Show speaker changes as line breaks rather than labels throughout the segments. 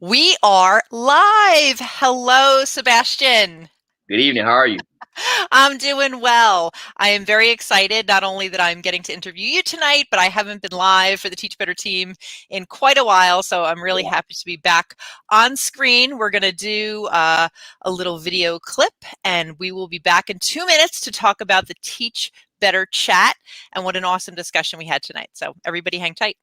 We are live. Hello, Sebastian.
Good evening. How are you?
I'm doing well. I am very excited, not only that I'm getting to interview you tonight, but I haven't been live for the Teach Better team in quite a while. So I'm really happy to be back on screen. We're going to do a little video clip, and we will be back in 2 minutes to talk about the Teach Better chat and what an awesome discussion we had tonight. So everybody hang tight.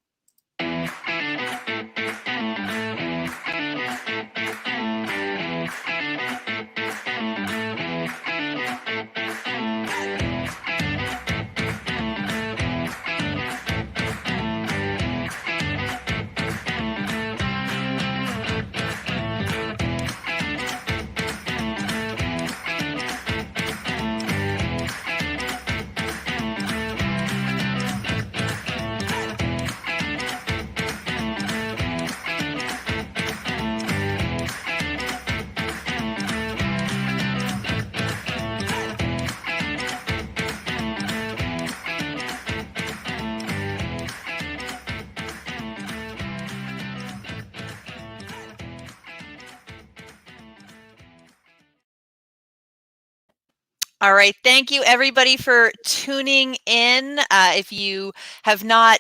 All right. Thank you, everybody, for tuning in. If you have not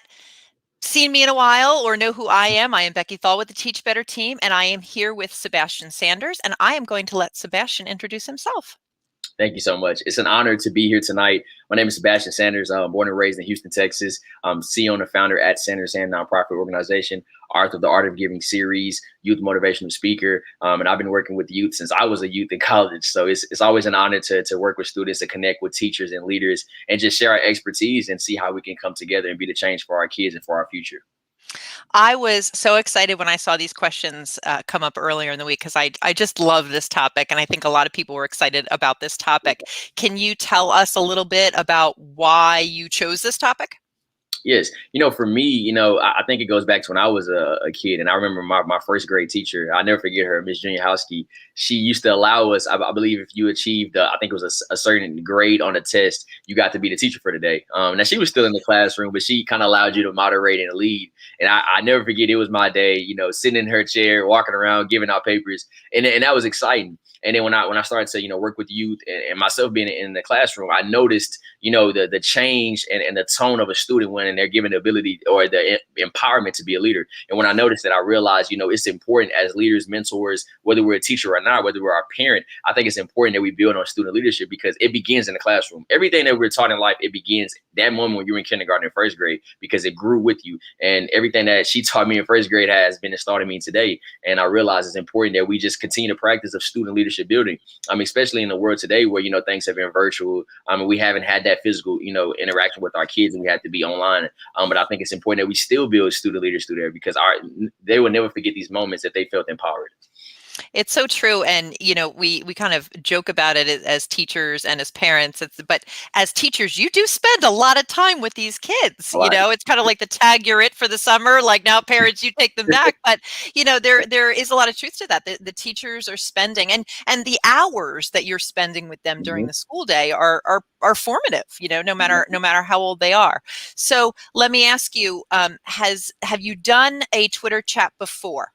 seen me in a while or know who I am Becky Thal with the Teach Better team, and I am here with Sebastian Sanders, and I am going to let Sebastian introduce himself.
Thank you so much. It's an honor to be here tonight. My name is Sebastian Sanders. I'm born and raised in Houston, Texas. I'm CEO and founder at Sanders and nonprofit organization, Art of the Art of Giving series, youth motivational speaker. And I've been working with youth since I was a youth in college. So it's always an honor to work with students, to connect with teachers and leaders, and just share our expertise and see how we can come together and be the change for our kids and for our future.
I was so excited when I saw these questions come up earlier in the week because I just love this topic, and I think a lot of people were excited about this topic. Can you tell us a little bit about why you chose this topic?
Yes. For me, I think it goes back to when I was a kid. And I remember my first grade teacher, I'll never forget her, Miss Juniorowski. She used to allow us, I believe if you achieved, I think it was a certain grade on a test, you got to be the teacher for the day. Now, she was still in the classroom, but she kind of allowed you to moderate and lead. And I never forget, it was my day, sitting in her chair, walking around, giving out papers. And that was exciting. And then when I started to, work with youth and myself being in the classroom, I noticed, the change and the tone of a student when they're given the ability or the empowerment to be a leader. And when I noticed that, I realized, it's important as leaders, mentors, whether we're a teacher or not, whether we're a parent, I think it's important that we build on student leadership because it begins in the classroom. Everything that we're taught in life, it begins that moment when you're in kindergarten and first grade because it grew with you. And everything that she taught me in first grade has been installed in me today. And I realize it's important that we just continue the practice of student leadership building. Especially in the world today where, things have been virtual. We haven't had that physical, interaction with our kids, and we have to be online. But I think it's important that we still build student leaders through there because they will never forget these moments that they felt empowered.
It's so true. And, we kind of joke about it as teachers and as parents, but as teachers, you do spend a lot of time with these kids. It's kind of like the tag you're it for the summer, like now parents, you take them back. But, there is a lot of truth to that. The teachers are spending and the hours that you're spending with them during the school day are formative, no matter how old they are. So let me ask you, have you done a Twitter chat before?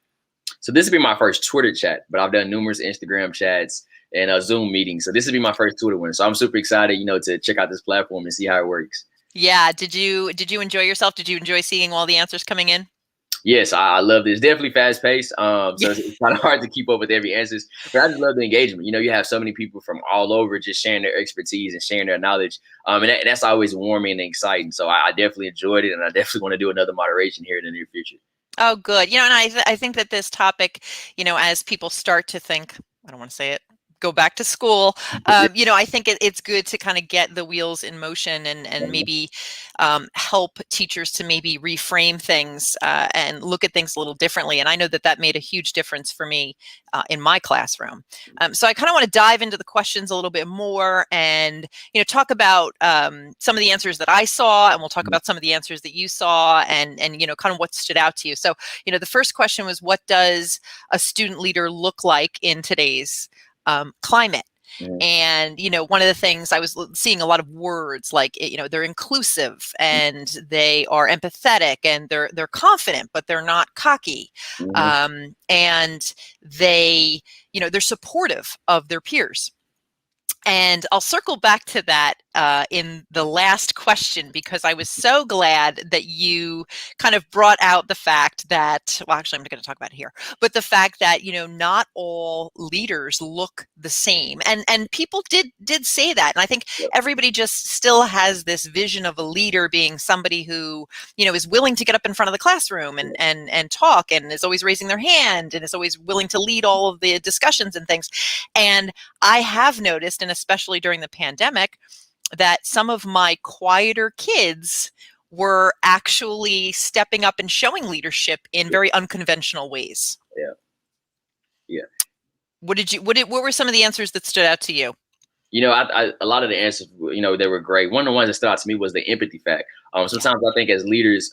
So this will be my first Twitter chat, but I've done numerous Instagram chats and Zoom meetings. So this will be my first Twitter one. So I'm super excited, to check out this platform and see how it works.
Yeah. Did you enjoy yourself? Did you enjoy seeing all the answers coming in?
Yes, I love this. Definitely fast paced. So it's kind of hard to keep up with every answers, but I just love the engagement. You have so many people from all over just sharing their expertise and sharing their knowledge. And that's always warming and exciting. So I definitely enjoyed it, and I definitely want to do another moderation here in the near future.
Oh, good. And I think that this topic, as people start to think, I don't want to say it, go back to school, I think it's good to kind of get the wheels in motion and maybe help teachers to maybe reframe things and look at things a little differently. And I know that made a huge difference for me in my classroom. So I kind of want to dive into the questions a little bit more and, talk about some of the answers that I saw, and we'll talk about some of the answers that you saw and kind of what stood out to you. So, the first question was, what does a student leader look like in today's climate?
Mhm.
And, one of the things I was seeing a lot of words like, they're inclusive and they are empathetic and they're confident, but they're not cocky.
Mhm.
And they, they're supportive of their peers. And I'll circle back to that in the last question, because I was so glad that you kind of brought out the fact that, well, actually, I'm not going to talk about it here, but the fact that, not all leaders look the same. And people did say that. And I think
Yep.
everybody just still has this vision of a leader being somebody who, is willing to get up in front of the classroom and talk, and is always raising their hand, and is always willing to lead all of the discussions and things. And I have noticed, and especially during the pandemic, that some of my quieter kids were actually stepping up and showing leadership in very unconventional ways.
Yeah. Yeah.
What were some of the answers that stood out to you?
A lot of the answers, they were great. One of the ones that stood out to me was the empathy fact. Sometimes I think as leaders,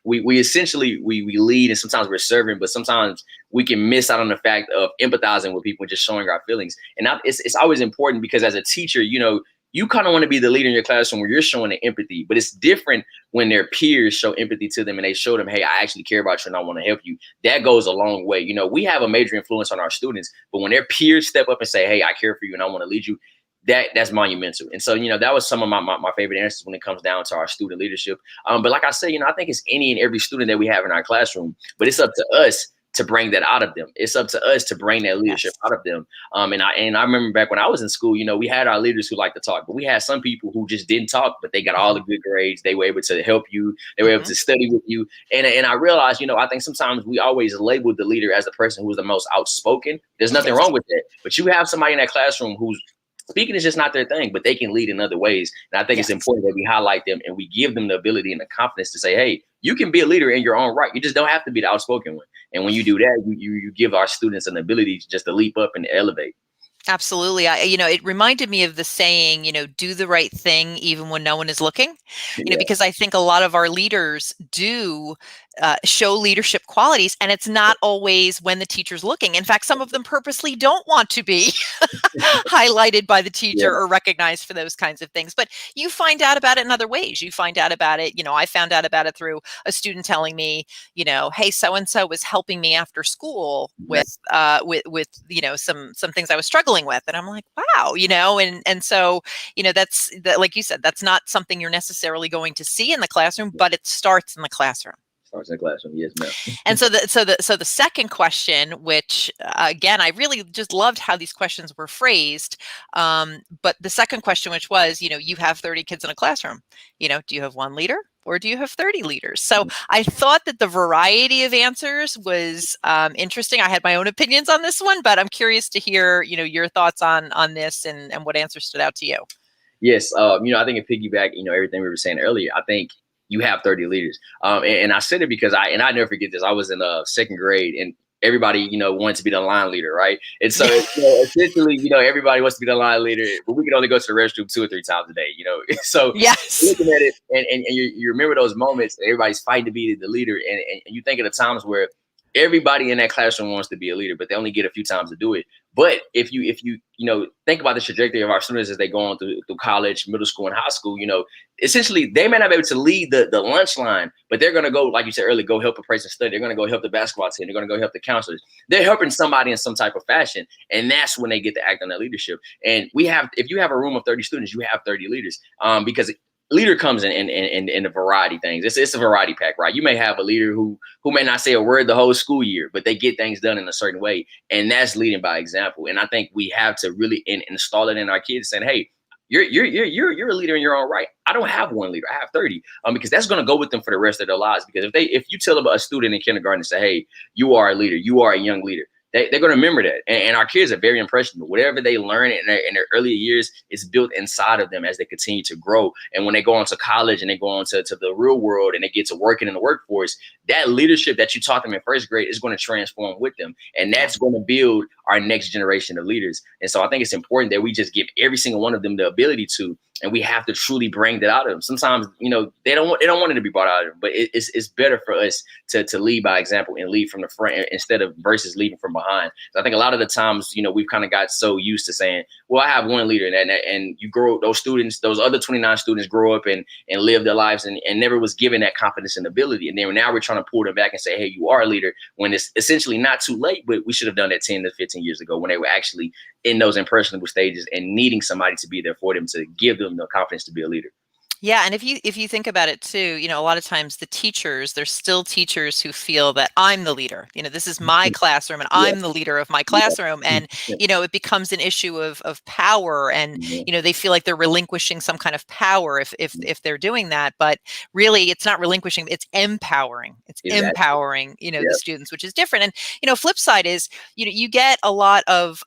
we essentially we lead, and sometimes we're serving, but sometimes we can miss out on the fact of empathizing with people and just showing our feelings. And it's always important, because as a teacher, you kind of want to be the leader in your classroom where you're showing the empathy, but it's different when their peers show empathy to them and they show them, hey, I actually care about you and I want to help you. That goes a long way. We have a major influence on our students, but when their peers step up and say, hey, I care for you and I want to lead you, that's monumental. And so, that was some of my favorite answers when it comes down to our student leadership. But like I said, I think it's any and every student that we have in our classroom, but it's up to us to bring that out of them. It's up to us to bring that leadership out of them. And I remember back when I was in school, we had our leaders who liked to talk, but we had some people who just didn't talk, but they got all the good grades. They were able to help you. They were able to study with you. And I realized, I think sometimes we always label the leader as the person who's the most outspoken. There's nothing wrong with that. But you have somebody in that classroom who's speaking is just not their thing, but they can lead in other ways. And I think it's important that we highlight them and we give them the ability and the confidence to say, hey, you can be a leader in your own right. You just don't have to be the outspoken one. And when you do that, you give our students an ability just to leap up and elevate.
Absolutely. It reminded me of the saying, do the right thing even when no one is looking,
Yeah.
because I think a lot of our leaders do show leadership qualities, and it's not always when the teacher's looking. In fact, some of them purposely don't want to be highlighted by the teacher or recognized for those kinds of things. But you find out about it in other ways. You find out about it, I found out about it through a student telling me, hey, so-and-so was helping me after school with some things I was struggling with. And I'm like, wow, and so, that's that, like you said, that's not something you're necessarily going to see in the classroom, but it starts in the classroom.
Starts in the classroom, yes, ma'am.
And so the second question, which again, I really just loved how these questions were phrased. But the second question, which was, you have 30 kids in a classroom, do you have one leader or do you have 30 leaders? So I thought that the variety of answers was interesting. I had my own opinions on this one, but I'm curious to hear, your thoughts on this and what answers stood out to you.
Yes. I think it piggyback, everything we were saying earlier. I think you have 30 leaders. And I said it because I never forget this. I was in second grade and everybody, wanted to be the line leader, right? And so essentially, everybody wants to be the line leader, but we can only go to the restroom 2 or 3 times a day, So
yes,
looking at it and you remember those moments, everybody's fighting to be the leader. And you think of the times where everybody in that classroom wants to be a leader, but they only get a few times to do it. But if you think about the trajectory of our students as they go on through college, middle school, and high school, essentially they may not be able to lead the lunch line, but they're going to go, like you said earlier, go help a person study. They're going to go help the basketball team. They're going to go help the counselors. They're helping somebody in some type of fashion, and that's when they get to act on that leadership. And if you have a room of 30 students, you have 30 leaders, because leader comes in a variety of things. It's a variety pack, right? You may have a leader who may not say a word the whole school year, but they get things done in a certain way, and that's leading by example. And I think we have to really install it in our kids, saying, "Hey, you're a leader in your own right. I don't have one leader. I have 30, because that's going to go with them for the rest of their lives. Because if you tell a student in kindergarten and say, "Hey, you are a leader. You are a young leader," they're going to remember that. And our kids are very impressionable. Whatever they learn in their earlier years is built inside of them as they continue to grow. And when they go on to college and they go on to the real world and they get to working in the workforce, that leadership that you taught them in first grade is going to transform with them. And that's going to build our next generation of leaders. And so I think it's important that we just give every single one of them the ability to, and we have to truly bring that out of them. Sometimes, they don't want it to be brought out of them, but it's better for us to lead by example and lead from the front instead of versus leading from behind. So I think a lot of the times, we've kind of got so used to saying, well, I have one leader, and you grow, those students, those other 29 students grow up and live their lives and never was given that confidence and ability. And then now we're trying to pull them back and say, hey, you are a leader, when it's essentially not too late, but we should have done that 10 to 15 years ago when they were actually in those impressionable stages and needing somebody to be there for them to give them the confidence to be a leader.
Yeah, and if you think about it too, a lot of times the teachers, there's still teachers who feel that I'm the leader. This is my classroom and
Yeah.
I'm the leader of my
Yeah.
classroom. And, it becomes an issue of power, and, they feel like they're relinquishing some kind of power if they're doing that. But really, it's not relinquishing, it's empowering. It's
Exactly.
empowering, the students, which is different. And, flip side is, you get a lot of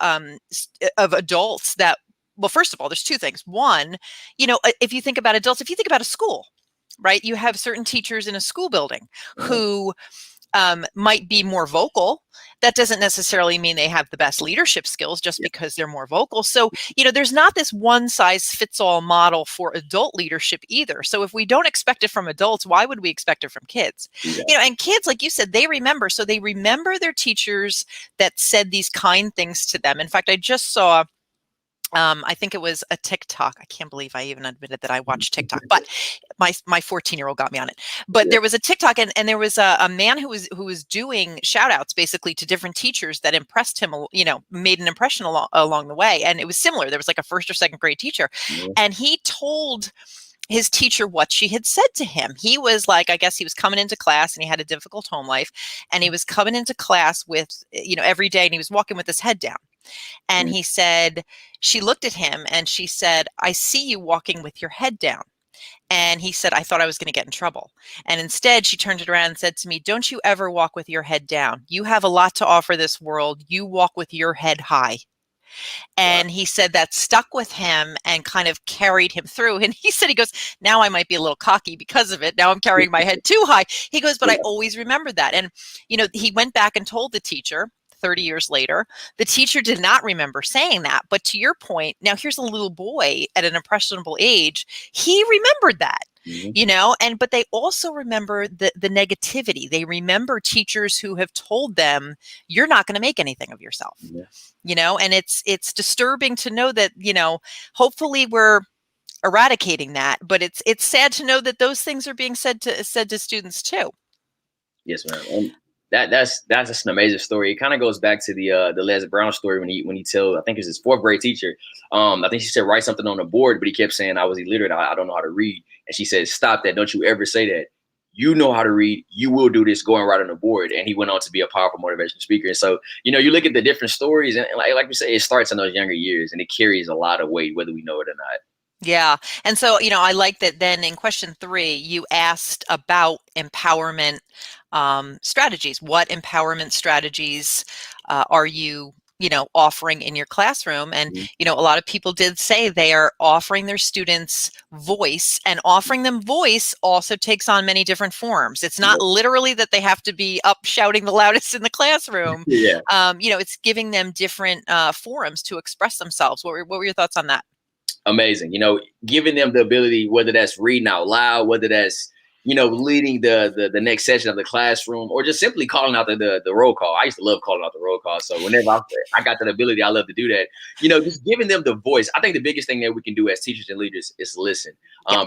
adults that, well, first of all, there's two things. One, if you think about adults, if you think about a school, right, you have certain teachers in a school building who might be more vocal. That doesn't necessarily mean they have the best leadership skills just because they're more vocal. So, there's not this one size fits all model for adult leadership either. So if we don't expect it from adults, why would we expect it from kids? And kids, like you said, they remember. So they remember their teachers that said these kind things to them. In fact, I just saw I think it was a TikTok. I can't believe I even admitted that I watched TikTok, but my 14-year-old got me on it. But there was a TikTok, and there was a man who was doing shout outs basically to different teachers that impressed him, made an impression along the way. And it was similar. There was like a first or second grade teacher, and he told his teacher what she had said to him. He was like, I guess he was coming into class and he had a difficult home life, and he was coming into class with, every day, and he was walking with his head down. And he said, she looked at him and she said, I see you walking with your head down. And he said, I thought I was going to get in trouble. And instead, she turned it around and said to me, don't you ever walk with your head down. You have a lot to offer this world. You walk with your head high. And he said that stuck with him and kind of carried him through. And he said, he goes, now I might be a little cocky because of it. Now I'm carrying my head too high. He goes, but I always remember that. And, he went back and told the teacher 30 years later. The teacher did not remember saying that. But to your point, now here's a little boy at an impressionable age. He remembered that. But they also remember the negativity. They remember teachers who have told them, you're not going to make anything of yourself, and it's disturbing to know that, hopefully we're eradicating that, but it's sad to know that those things are being said to students too.
Yes, ma'am. And that's just an amazing story. It kind of goes back to the Les Brown story when he told, I think it was his fourth grade teacher. I think she said write something on the board, but he kept saying I was illiterate. I don't know how to read. And she said, stop that. Don't you ever say that. You know how to read. You will do this. Go and write on the board. And he went on to be a powerful motivational speaker. And so, you look at the different stories, and like we say, it starts in those younger years, and it carries a lot of weight, whether we know it or not.
Yeah. And so, I like that then in question 3, you asked about empowerment strategies. What empowerment strategies are you offering in your classroom? And, a lot of people did say they are offering their students voice, and offering them voice also takes on many different forms. It's not literally that they have to be up shouting the loudest in the classroom. It's giving them different forums to express themselves. What were your thoughts on that?
Amazing. Giving them the ability, whether that's reading out loud, whether that's, leading the next session of the classroom, or just simply calling out the roll call. I used to love calling out the roll call. So whenever I got that ability, I love to do that. Just giving them the voice. I think the biggest thing that we can do as teachers and leaders is listen,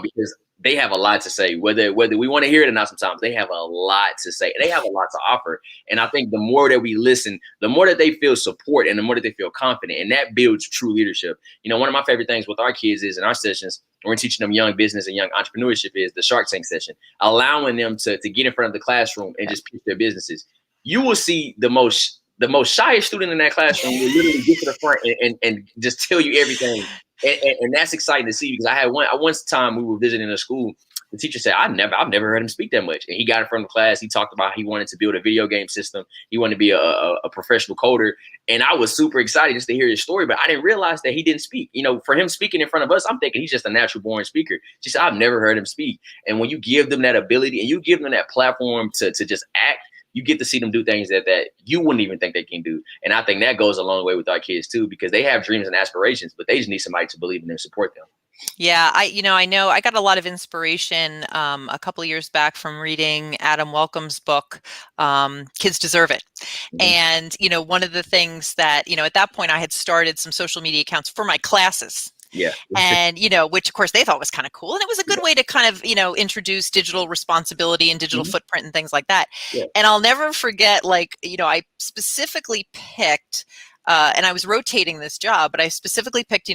because they have a lot to say, whether we want to hear it or not. Sometimes they have a lot to say. They have a lot to offer. And I think the more that we listen, the more that they feel support and the more that they feel confident. And that builds true leadership. One of my favorite things with our kids is in our sessions, when we're teaching them young business and young entrepreneurship, is the Shark Tank session, allowing them to get in front of the classroom and just pitch their businesses. You will see the most shyest student in that classroom will literally get to the front and just tell you everything. And that's exciting to see, because I had one time we were visiting a school. The teacher said, I've never heard him speak that much. And he got in front of the class. He talked about he wanted to build a video game system. He wanted to be a professional coder. And I was super excited just to hear his story, but I didn't realize that he didn't speak. For him speaking in front of us, I'm thinking he's just a natural born speaker. She said, I've never heard him speak. And when you give them that ability and you give them that platform to just act, you get to see them do things that you wouldn't even think they can do. And I think that goes a long way with our kids too, because they have dreams and aspirations, but they just need somebody to believe in them and support them.
Yeah, I know I got a lot of inspiration a couple of years back from reading Adam Welcome's book, Kids Deserve It.
Mhm.
And, one of the things that, at that point I had started some social media accounts for my classes.
Yeah.
And, which of course they thought was kind of cool. And it was a good
Yeah.
way to kind of, introduce digital responsibility and digital
Mhm.
footprint and things like that.
Yeah.
And I'll never forget, like, I specifically picked, and I was rotating this job, but I specifically picked,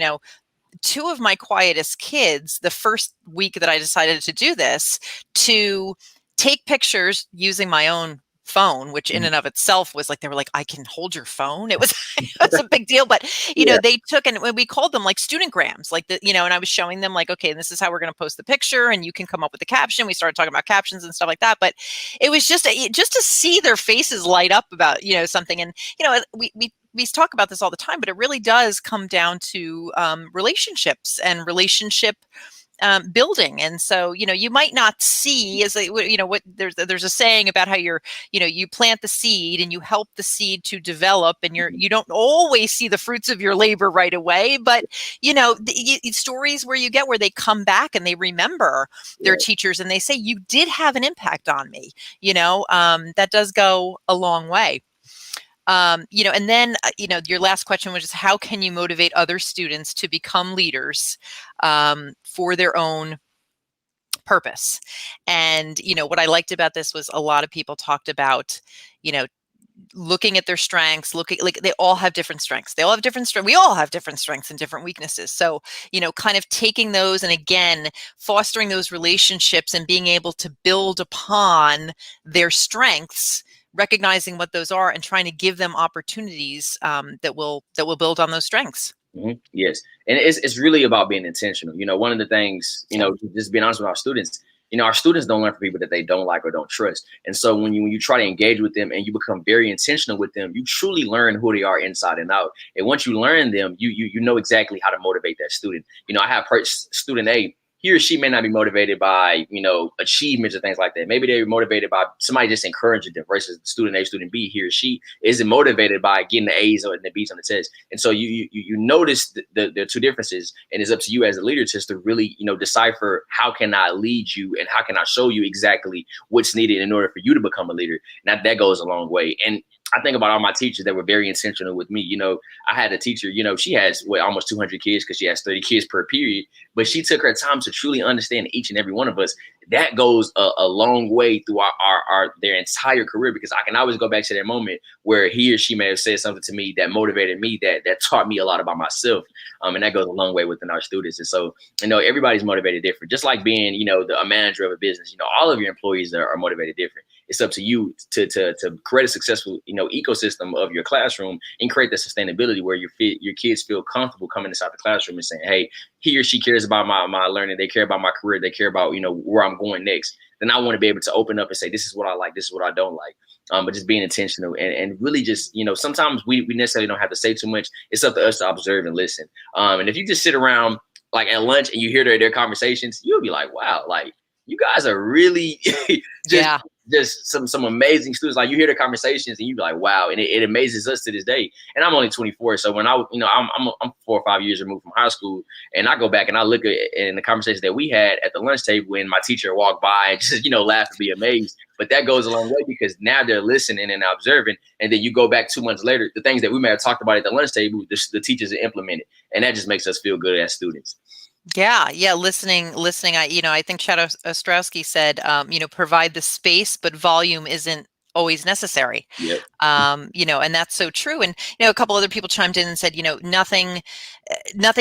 two of my quietest kids the first week that I decided to do this, to take pictures using my own phone, which in
Mhm.
and of itself was like, they were like, I can hold your phone. It was, it was a big deal, but
Yeah.
they took, and when we called them like student grams, like and I was showing them like, okay, this is how we're going to post the picture and you can come up with the caption. We started talking about captions and stuff like that, but it was just to see their faces light up about, something. And, we talk about this all the time, but it really does come down to relationships and relationship building. And so, you might not see as what there's a saying about how you plant the seed and you help the seed to develop, and you don't always see the fruits of your labor right away, but stories where you get where they come back and they remember their
Yeah.
teachers and they say, you did have an impact on me. That does go a long way. And then, your last question was just how can you motivate other students to become leaders for their own purpose? And, what I liked about this was a lot of people talked about, looking at their strengths, looking like they all have different strengths. They all have different strengths. We all have different strengths and different weaknesses. So, kind of taking those and again, fostering those relationships and being able to build upon their strengths, recognizing what those are and trying to give them opportunities that will build on those strengths.
Yes, and it's really about being intentional. One of the things,
Yeah.
just being honest with our students don't learn from people that they don't like or don't trust. And so when you try to engage with them and you become very intentional with them, you truly learn who they are inside and out. And once you learn them, you know exactly how to motivate that student. I have student A. He or she may not be motivated by, achievements or things like that. Maybe they're motivated by somebody just encouraging them versus student A, student B. He or she isn't motivated by getting the A's or the B's on the test. And so you notice the two differences, and it's up to you as a leader just to really decipher how can I lead you and how can I show you exactly what's needed in order for you to become a leader. And that goes a long way. And I think about all my teachers that were very intentional with me. I had a teacher, she has almost 200 kids because she has 30 kids per period, but she took her time to truly understand each and every one of us. That goes a long way through their entire career, because I can always go back to that moment where he or she may have said something to me that motivated me, that taught me a lot about myself. And that goes a long way within our students. And so, everybody's motivated different, just like being, a manager of a business, all of your employees are motivated different. It's up to you to create a successful, ecosystem of your classroom and create the sustainability where your kids feel comfortable coming inside the classroom and saying, hey, he or she cares about my learning. They care about my career. They care about, where I'm going next. Then I want to be able to open up and say, this is what I like. This is what I don't like. But just being intentional and really just, sometimes we necessarily don't have to say too much. It's up to us to observe and listen. And if you just sit around like at lunch and you hear their conversations, you'll be like, wow, like you guys are really just
Yeah.
some amazing students. Like you hear the conversations and you be like, wow. And it amazes us to this day. And I'm only 24. So when I'm 4 or 5 years removed from high school, and I go back and I look at in the conversations that we had at the lunch table when my teacher walked by and just, laugh and be amazed. But that goes a long way because now they're listening and observing. And then you go back 2 months later, the things that we may have talked about at the lunch table, the teachers are implemented. And that just makes us feel good as students.
Yeah. Listening. I think Chad Ostrowski said, provide the space, but volume isn't always necessary.
Yep.
And that's so true. And, a couple other people chimed in and said, nothing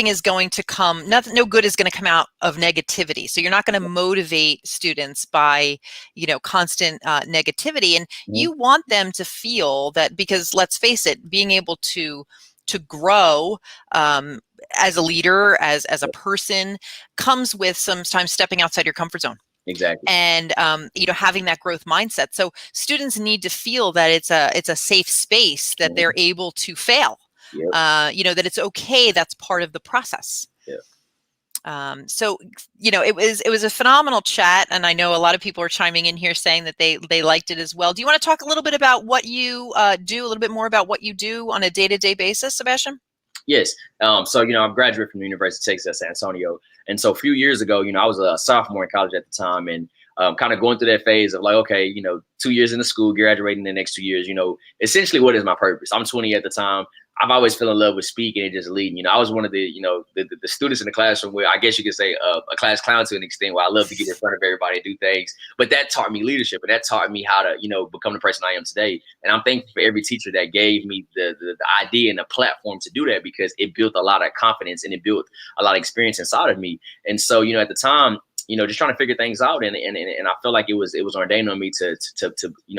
is going to come, no good is going to come out of negativity. So you're not going to motivate students by, constant negativity. And
Mhm.
you want them to feel that, because let's face it, being able to grow as a leader, as a person, comes with sometimes stepping outside your comfort zone
Exactly.
and having that growth mindset. So students need to feel that it's a safe space, that they're
Mhm.
able to fail,
Yep.
that it's okay, that's part of the process.
Yep.
So, it was a phenomenal chat, and I know a lot of people are chiming in here saying that they liked it as well. Do you want to talk a little bit about what you do, a little bit more about what you do on a day-to-day basis, Sebastian?
Yes. So, I'm a graduate from the University of Texas at San Antonio. And so a few years ago, I was a sophomore in college at the time, and kind of going through that phase of like, okay, 2 years into school, graduating the next 2 years, essentially what is my purpose? I'm 20 at the time. I've always fell in love with speaking and just leading. I was one of the students in the classroom where I guess you could say a class clown to an extent, where I love to get in front of everybody and do things. But that taught me leadership, and that taught me how to, become the person I am today. And I'm thankful for every teacher that gave me the idea and the platform to do that, because it built a lot of confidence and it built a lot of experience inside of me. And so, at the time, just trying to figure things out, and I felt like it was ordained on me to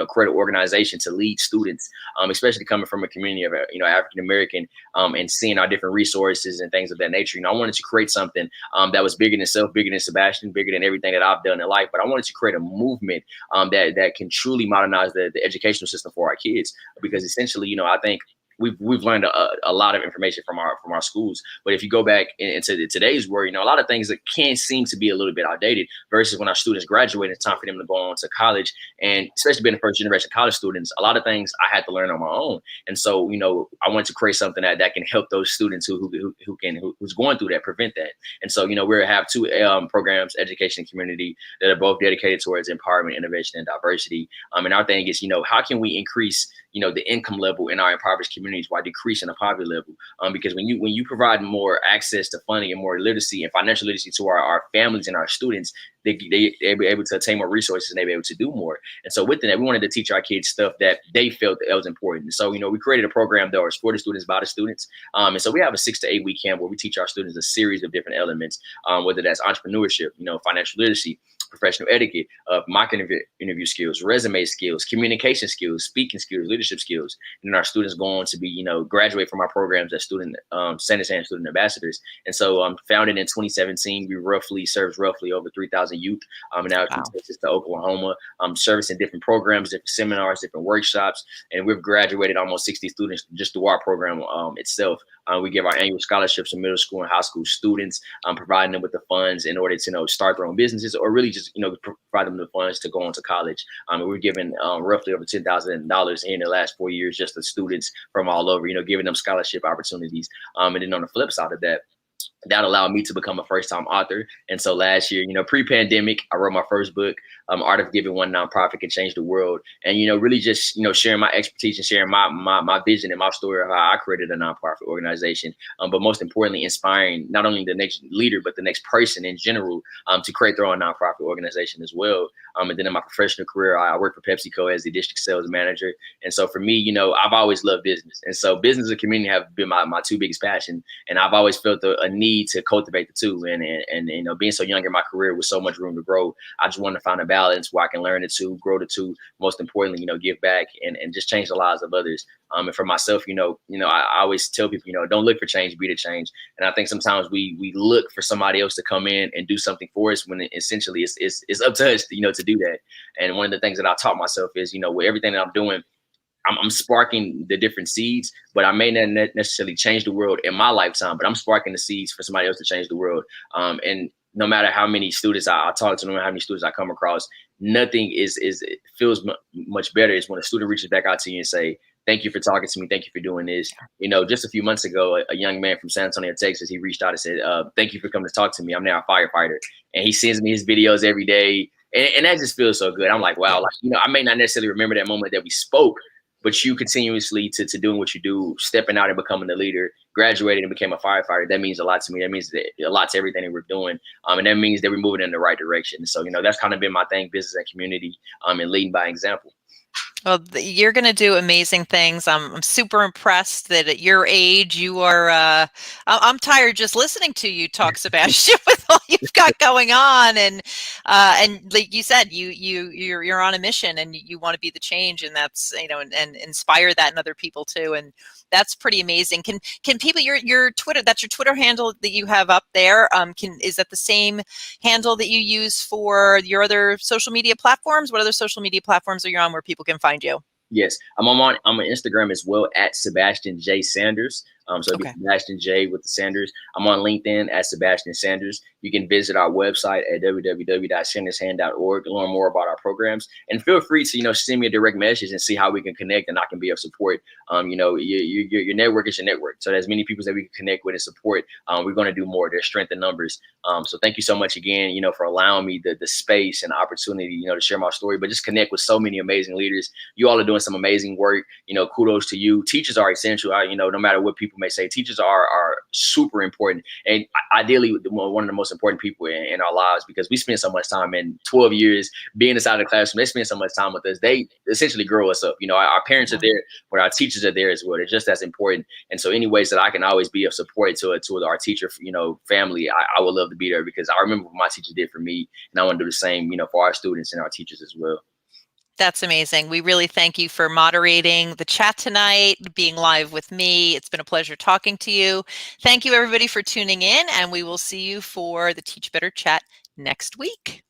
create an organization to lead students, especially coming from a community of African American, and seeing our different resources and things of that nature. I wanted to create something that was bigger than self, bigger than Sebastian, bigger than everything that I've done in life. But I wanted to create a movement that can truly modernize the educational system for our kids, because essentially, I think we've learned a lot of information from our schools. But if you go back into today's world, a lot of things that can seem to be a little bit outdated versus when our students graduate. It's time for them to go on to college, and especially being the first generation college students, a lot of things I had to learn on my own. And so, I wanted to create something that can help those students who's going through that, prevent that. And so, we have two programs, education and community, that are both dedicated towards empowerment, innovation, and diversity. And our thing is, how can we increase the income level in our impoverished communities while decreasing the poverty level? Because when you provide more access to funding and more literacy and financial literacy to our families and our students, they'll be able to attain more resources, and they'll be able to do more. And so within that, we wanted to teach our kids stuff that they felt that was important. And so, we created a program that was for the students, by the students. And so we have a 6 to 8 week camp where we teach our students a series of different elements, whether that's entrepreneurship, financial literacy, professional etiquette, mock interview skills, resume skills, communication skills, speaking skills, leadership skills. And then our students go on to be, graduate from our programs as Senate and student ambassadors. And so, founded in 2017, we serves roughly over 3,000 youth. And now from Texas to Oklahoma, servicing different programs, different seminars, different workshops. And we've graduated almost 60 students just through our program itself. We give our annual scholarships to middle school and high school students, providing them with the funds in order to start their own businesses, or really just provide them the funds to go on to college. We're giving roughly over $10,000 in the last 4 years just to students from all over, giving them scholarship opportunities. And then on the flip side of that, that allowed me to become a first-time author. And so last year, pre-pandemic, I wrote my first book, Art of Giving: One Nonprofit Can Change the World. And, really just, sharing my expertise and sharing my vision and my story of how I created a nonprofit organization. But most importantly, inspiring not only the next leader, but the next person in general to create their own nonprofit organization as well. And then in my professional career, I worked for PepsiCo as the district sales manager. And so for me, I've always loved business. And so business and community have been my two biggest passions. And I've always felt a need to cultivate the two. And being so young in my career with so much room to grow, I just wanted to find a balance where I can learn the two, grow the two, most importantly, give back and just change the lives of others. And for myself, I always tell people, don't look for change, be the change. And I think sometimes we look for somebody else to come in and do something for us when essentially it's up to us, to do that. And one of the things that I taught myself is, with everything that I'm doing, I'm sparking the different seeds, but I may not necessarily change the world in my lifetime, but I'm sparking the seeds for somebody else to change the world. And no matter how many students I talk to, no matter how many students I come across, nothing feels much better is when a student reaches back out to you and say, thank you for talking to me. Thank you for doing this. Just a few months ago, a young man from San Antonio, Texas, he reached out and said, thank you for coming to talk to me. I'm now a firefighter. And he sends me his videos every day. And that just feels so good. I'm like, wow, I may not necessarily remember that moment that we spoke, but you continuously to doing what you do, stepping out and becoming the leader, graduated and became a firefighter. That means a lot to me. That means a lot to everything that we're doing. And that means that we're moving in the right direction. So, that's kind of been my thing, business and community, and leading by example.
Well, you're going to do amazing things. I'm super impressed that at your age you are. I'm tired just listening to you talk, Sebastian, with all you've got going on, and like you said, you're on a mission, and you want to be the change, and that's and inspire that in other people too, and that's pretty amazing. Can people your Twitter? That's your Twitter handle that you have up there. Is that the same handle that you use for your other social media platforms? What other social media platforms are you on where people can find you?
Yes, I'm on Instagram as well at Sebastian J. Sanders. So it'd be
Okay.
Sebastian J with the Sanders. I'm on LinkedIn at Sebastian Sanders. You can visit our website at www.sandershand.org to learn more about our programs. And feel free to, send me a direct message and see how we can connect and I can be of support. Your network is your network. So there's many people that we can connect with and support. We're going to do more. There's strength in numbers. So thank you so much again, for allowing me the space and opportunity, to share my story, but just connect with so many amazing leaders. You all are doing some amazing work. Kudos to you. Teachers are essential. No matter what people may say, teachers are super important. And ideally, one of the most important people in our lives, because we spend so much time in 12 years being inside of the classroom. They spend so much time with us. They essentially grow us up. Our parents are there, but our teachers are there as well. They're just as important. And so any ways that I can always be of support to our teacher, family, I would love to be there, because I remember what my teachers did for me, and I want to do the same, for our students and our teachers as well.
That's amazing. We really thank you for moderating the chat tonight, being live with me. It's been a pleasure talking to you. Thank you, everybody, for tuning in, and we will see you for the Teach Better chat next week.